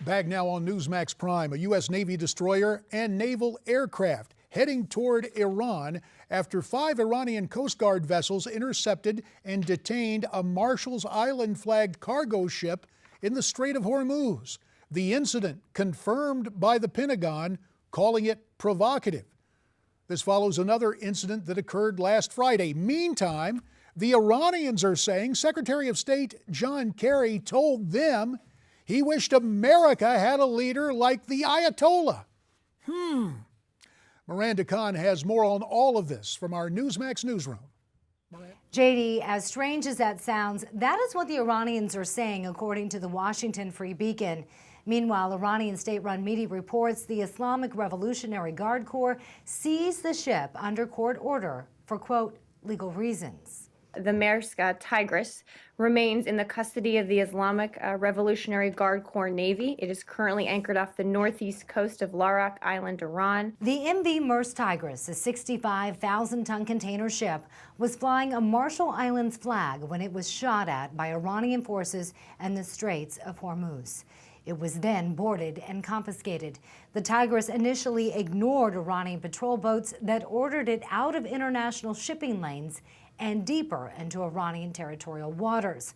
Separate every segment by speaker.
Speaker 1: Back now on Newsmax Prime, a U.S. Navy destroyer and naval aircraft heading toward Iran after 5 Iranian Coast Guard vessels intercepted and detained a Marshall's Island flagged cargo ship in the Strait of Hormuz. The incident confirmed by the Pentagon, calling it provocative. This follows another incident that occurred last Friday. Meantime, the Iranians are saying Secretary of State John Kerry told them he wished America had a leader like the Ayatollah. Miranda Khan has more on all of this from our Newsmax newsroom.
Speaker 2: JD, as strange as that sounds, that is what the Iranians are saying, according to the Washington Free Beacon. Meanwhile, Iranian state-run media reports the Islamic Revolutionary Guard Corps seized the ship under court order for, quote, legal reasons.
Speaker 3: The Maersk Tigris remains in the custody of the Islamic Revolutionary Guard Corps Navy. It is currently anchored off the northeast coast of Larak Island, Iran.
Speaker 2: The MV Maersk Tigris, a 65,000-ton container ship, was flying a Marshall Islands flag when it was shot at by Iranian forces in the Straits of Hormuz. It was then boarded and confiscated. The Tigris initially ignored Iranian patrol boats that ordered it out of international shipping lanes and deeper into Iranian territorial waters,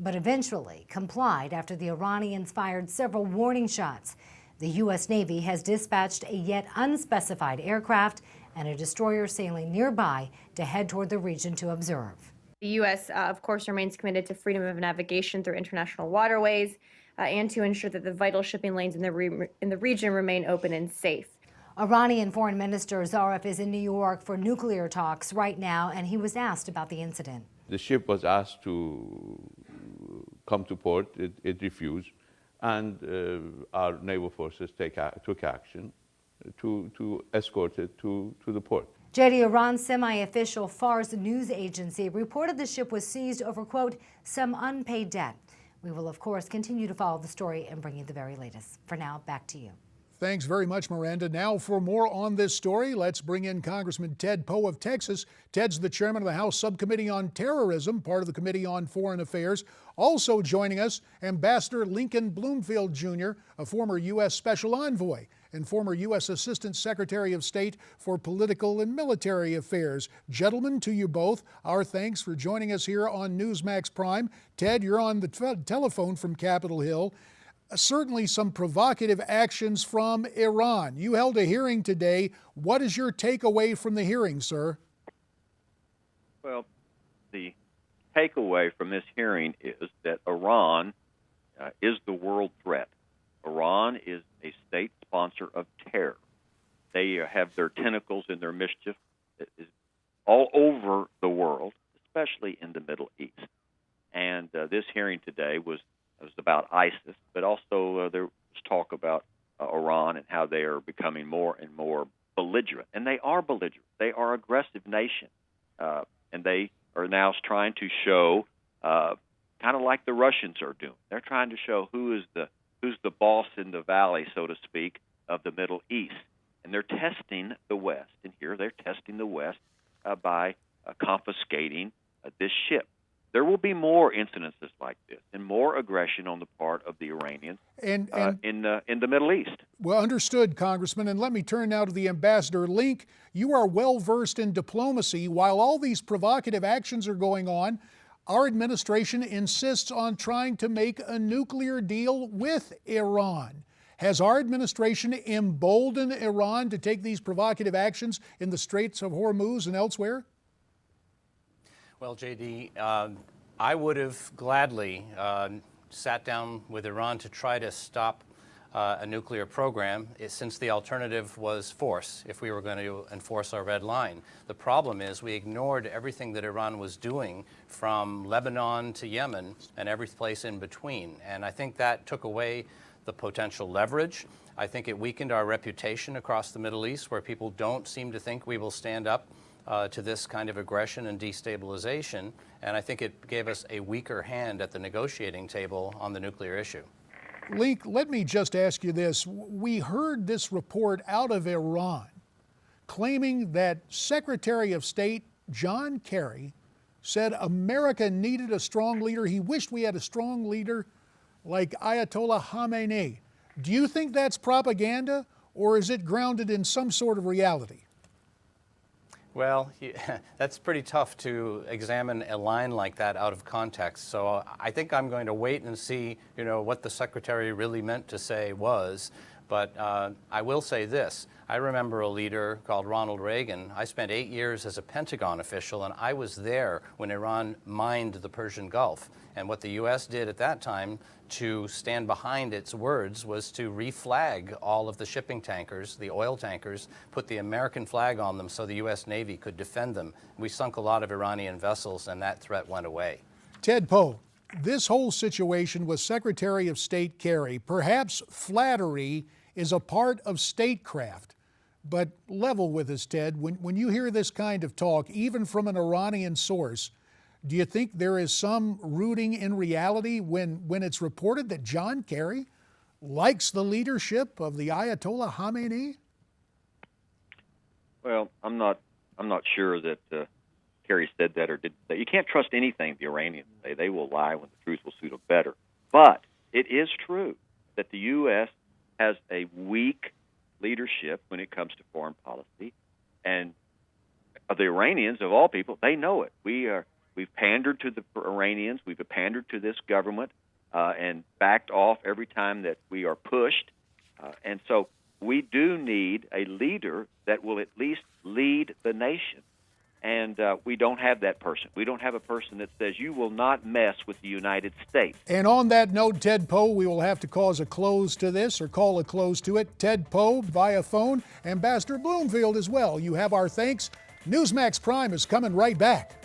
Speaker 2: but eventually complied after the Iranians fired several warning shots. The U.S. Navy has dispatched a yet unspecified aircraft and a destroyer sailing nearby to head toward the region to observe.
Speaker 3: The U.S., of course, remains committed to freedom of navigation through international waterways and to ensure that the vital shipping lanes in the region remain open and safe.
Speaker 2: Iranian Foreign Minister Zarif is in New York for nuclear talks right now, and he was asked about the incident.
Speaker 4: The ship was asked to come to port. It refused, and our naval forces took action to escort it to the port.
Speaker 2: JD, Iran's semi-official Fars news agency reported the ship was seized over, quote, some unpaid debt. We will, of course, continue to follow the story and bring you the very latest. For now, back to you.
Speaker 1: Thanks very much, Miranda. Now, for more on this story, let's bring in Congressman Ted Poe of Texas. Ted's the chairman of the House Subcommittee on Terrorism, part of the Committee on Foreign Affairs. Also joining us, Ambassador Lincoln Bloomfield, Jr., a former U.S. Special Envoy and former U.S. Assistant Secretary of State for Political and Military Affairs. Gentlemen, to you both, our thanks for joining us here on Newsmax Prime. Ted, you're on the telephone from Capitol Hill. Certainly some provocative actions from Iran. You held a hearing today. What is your takeaway from the hearing, sir?
Speaker 5: Well, the takeaway from this hearing is that Iran is the world threat. Iran is a state sponsor of terror. They have their tentacles and their mischief all over the world, especially in the Middle East. And this hearing today was about ISIS, but also there was talk about Iran and how they are becoming more and more belligerent. And they are belligerent. They are an aggressive nation. And they are now trying to show, kind of like the Russians are doing, they're trying to show who's the boss in the valley, so to speak, of the Middle East. And they're testing the West. And here they're testing the West by confiscating this ship. There will be more incidences like this and more aggression on the part of the Iranians in the Middle East.
Speaker 1: Well, understood, Congressman. And let me turn now to the Ambassador. Link, you are well-versed in diplomacy. While all these provocative actions are going on, our administration insists on trying to make a nuclear deal with Iran. Has our administration emboldened Iran to take these provocative actions in the Straits of Hormuz and elsewhere?
Speaker 6: Well, JD, I would have gladly sat down with Iran to try to stop a nuclear program, since the alternative was force, if we were going to enforce our red line. The problem is we ignored everything that Iran was doing from Lebanon to Yemen and every place in between. And I think that took away the potential leverage. I think it weakened our reputation across the Middle East, where people don't seem to think we will stand up to this kind of aggression and destabilization, and I think it gave us a weaker hand at the negotiating table on the nuclear issue.
Speaker 1: Link, let me just ask you this. We heard this report out of Iran claiming that Secretary of State John Kerry said America needed a strong leader. He wished we had a strong leader like Ayatollah Khamenei. Do you think that's propaganda, or is it grounded in some sort of reality?
Speaker 6: Well, that's pretty tough to examine a line like that out of context. So I think I'm going to wait and see, what the secretary really meant to say was. But I will say this. I remember a leader called Ronald Reagan. I spent 8 years as a Pentagon official, and I was there when Iran mined the Persian Gulf. And what the U.S. did at that time to stand behind its words was to reflag all of the shipping tankers, the oil tankers, put the American flag on them so the U.S. Navy could defend them. We sunk a lot of Iranian vessels, and that threat went away.
Speaker 1: Ted Poe, this whole situation with Secretary of State Kerry, perhaps flattery is a part of statecraft. But level with us, Ted, when you hear this kind of talk, even from an Iranian source, do you think there is some rooting in reality when it's reported that John Kerry likes the leadership of the Ayatollah Khamenei?
Speaker 5: Well, I'm not sure that Kerry said that or didn't say. You can't trust anything the Iranians say. They will lie when the truth will suit them better. But it is true that the U.S. has a weak leadership when it comes to foreign policy, and the Iranians, of all people, they know it. We've pandered to the Iranians. We've pandered to this government and backed off every time that we are pushed. And so we do need a leader that will at least lead the nation. And we don't have that person. We don't have a person that says, you will not mess with the United States.
Speaker 1: And on that note, Ted Poe, we will have to call a close to this or call a close to it. Ted Poe via phone, Ambassador Bloomfield as well. You have our thanks. Newsmax Prime is coming right back.